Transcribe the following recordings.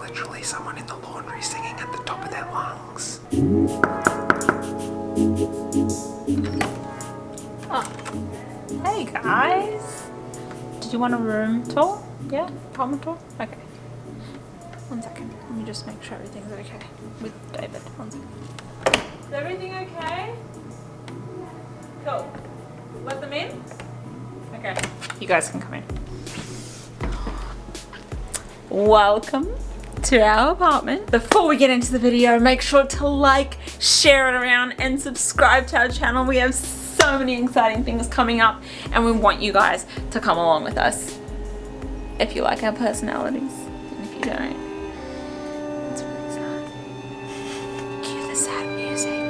literally someone in the laundry singing at the top of their lungs. Oh. Hey guys. Did you want a room tour? Yeah? Apartment tour? Okay. 1 second. Let me just make sure everything's okay with David. 1 second. Is everything okay? Cool. Let them in? Okay. You guys can come in. Welcome to our apartment. Before we get into the video, make sure to like, share it around, and subscribe to our channel. We have so many exciting things coming up, and we want you guys to come along with us. If you like our personalities, and if you don't, it's really sad. Cue the sad music.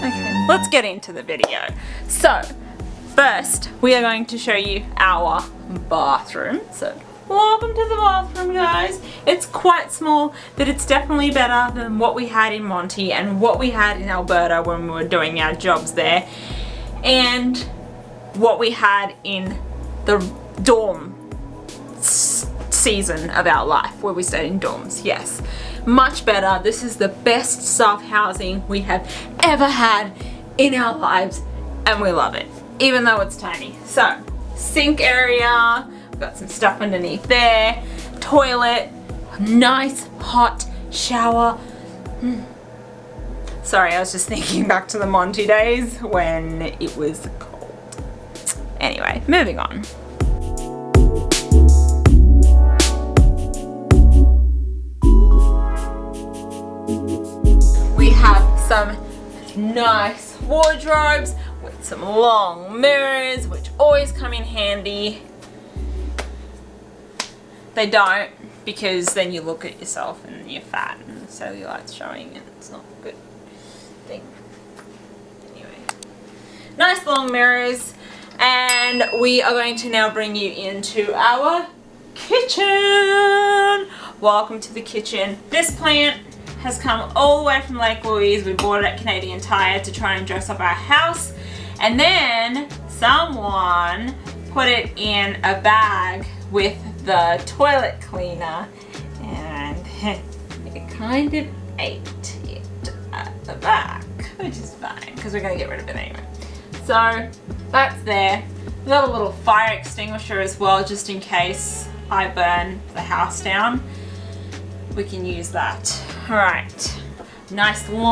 Okay, let's get into the video. So, first, we are going to show you our bathroom. So, welcome to the bathroom, guys. It's quite small, but it's definitely better than what we had in Monty and what we had in Alberta when we were doing our jobs there, and what we had in the dorm season of our life, where we stayed in dorms. Yes, much better. This is the best staff housing we have ever had in our lives, and we love it, even though it's tiny. So, sink area, we've got some stuff underneath there, toilet, nice hot shower. Sorry, I was just thinking back to the Monty days when it was cold. Anyway, moving on. We have some nice wardrobes with some long mirrors, which always come in handy. They don't, because then you look at yourself and you're fat and the cellulite's showing and it's not a good thing. Anyway, nice long mirrors, and we are going to now bring you into our kitchen. Welcome to the kitchen. This plant has come all the way from Lake Louise. We bought it at Canadian Tire to try and dress up our house, and then someone put it in a bag with the toilet cleaner, and it kind of ate it at the back, which is fine because we're going to get rid of it anyway. So that's there. We've got a little fire extinguisher as well, just in case I burn the house down. We can use that. Alright, nice long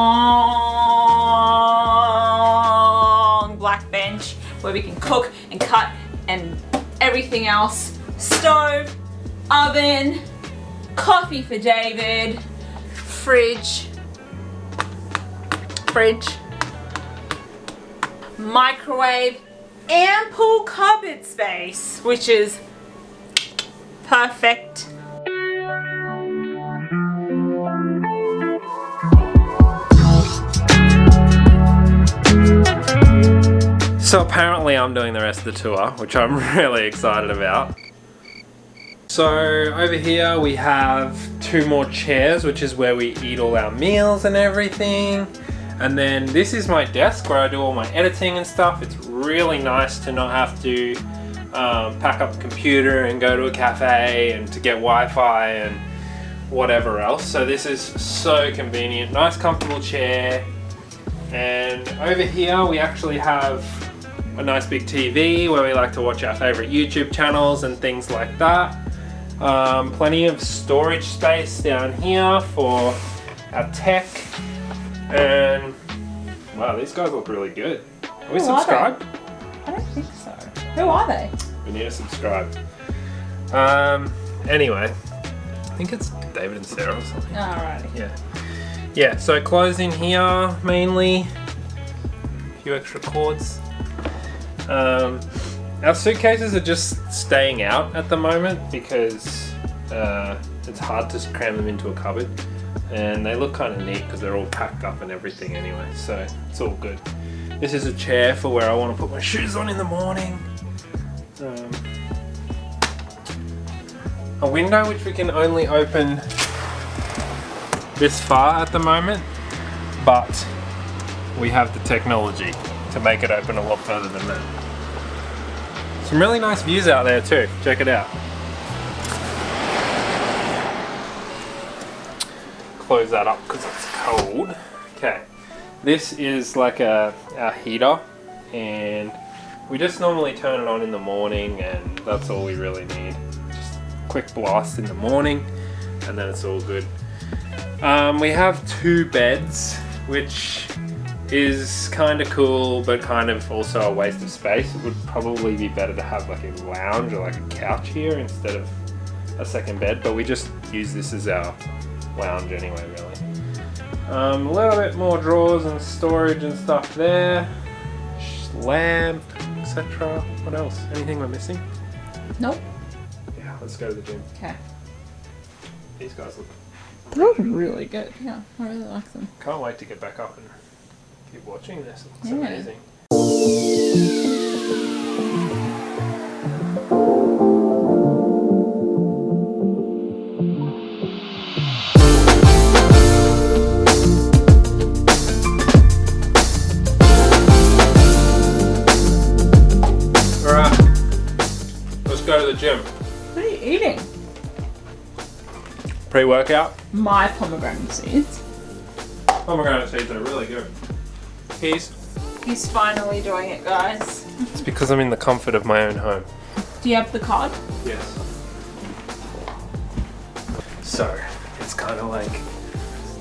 black bench where we can cook and cut and everything else. Stove, oven, coffee for David, fridge, microwave, ample cupboard space, which is perfect. So apparently I'm doing the rest of the tour, which I'm really excited about. So over here we have 2 more chairs, which is where we eat all our meals and everything. And then this is my desk where I do all my editing and stuff. It's really nice to not have to pack up the computer and go to a cafe and to get Wi-Fi and whatever else. So this is so convenient. Nice comfortable chair. And over here we actually have a nice big TV where we like to watch our favorite YouTube channels and things like that. Plenty of storage space down here for our tech. And wow, these guys look really good. Are we subscribed? I don't think so. Who are they? We need to subscribe. Anyway, I think it's David and Sarah or something. Alrighty. Yeah, so clothes in here mainly. A few extra cords. Our suitcases are just staying out at the moment because it's hard to cram them into a cupboard, and they look kind of neat because they're all packed up and everything anyway, so it's all good. This is a chair for where I want to put my shoes on in the morning. A window which we can only open this far at the moment, but we have the technology to make it open a lot further than that. Some really nice views out there too. Check it out. Close that up because it's cold. Okay, this is like our heater, and we just normally turn it on in the morning, and that's all we really need. Just a quick blast in the morning, and then it's all good. We have 2 beds, which is kind of cool, but kind of also a waste of space. It would probably be better to have like a lounge or like a couch here instead of a second bed, but we just use this as our lounge anyway, really. A little bit more drawers and storage and stuff there. Lamp, etc. What else? Anything we're missing? Nope. Yeah, let's go to the gym. Okay. These guys look... They look really good. Yeah, I really like them. Can't wait to get back up and keep watching this. It's Yeah. amazing. Alright, let's go to the gym. What are you eating? Pre-workout. My pomegranate seeds. Pomegranate seeds are really good. Keys. He's finally doing it, guys. It's because I'm in the comfort of my own home. Do you have the card? Yes. So, it's kind of like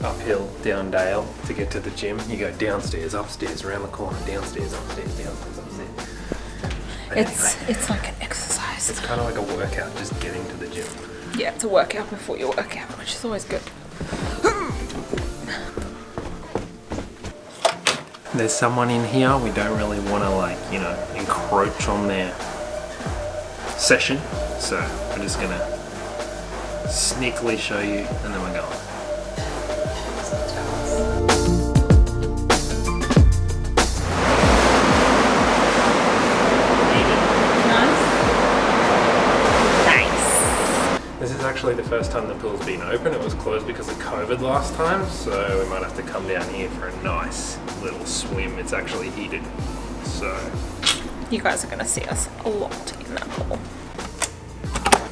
uphill, down dale to get to the gym. You go downstairs, upstairs, around the corner, downstairs, upstairs, downstairs, upstairs. But It's like an exercise. it's kind of like a workout just getting to the gym. Yeah, it's a workout before you work out, which is always good. There's someone in here, we don't really want to encroach on their session, so we're just gonna sneakily show you and then we're going. This is actually the first time the pool's been open. It was closed because of COVID last time, so we might have to come down here for a nice little swim. It's actually heated, so... You guys are gonna see us a lot in that pool.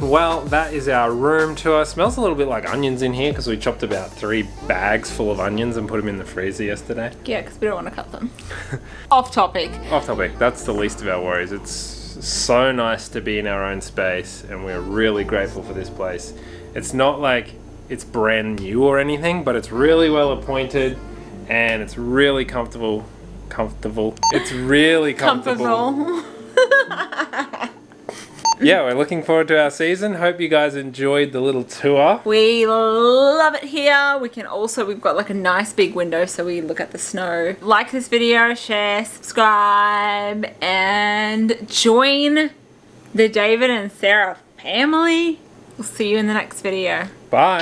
Well, that is our room tour. It smells a little bit like onions in here because we chopped about 3 bags full of onions and put them in the freezer yesterday. Yeah, because we don't want to cut them. Off topic. Off topic, that's the least of our worries. It's so nice to be in our own space and we're really grateful for this place. It's not like it's brand new or anything, but it's really well appointed and it's really comfortable. It's really comfortable. Yeah, we're looking forward to our season. Hope you guys enjoyed the little tour. We love it here. We've got like a nice big window so we look at the snow. Like this video, share, subscribe, and join the David and Sarah family. We'll see you in the next video. Bye.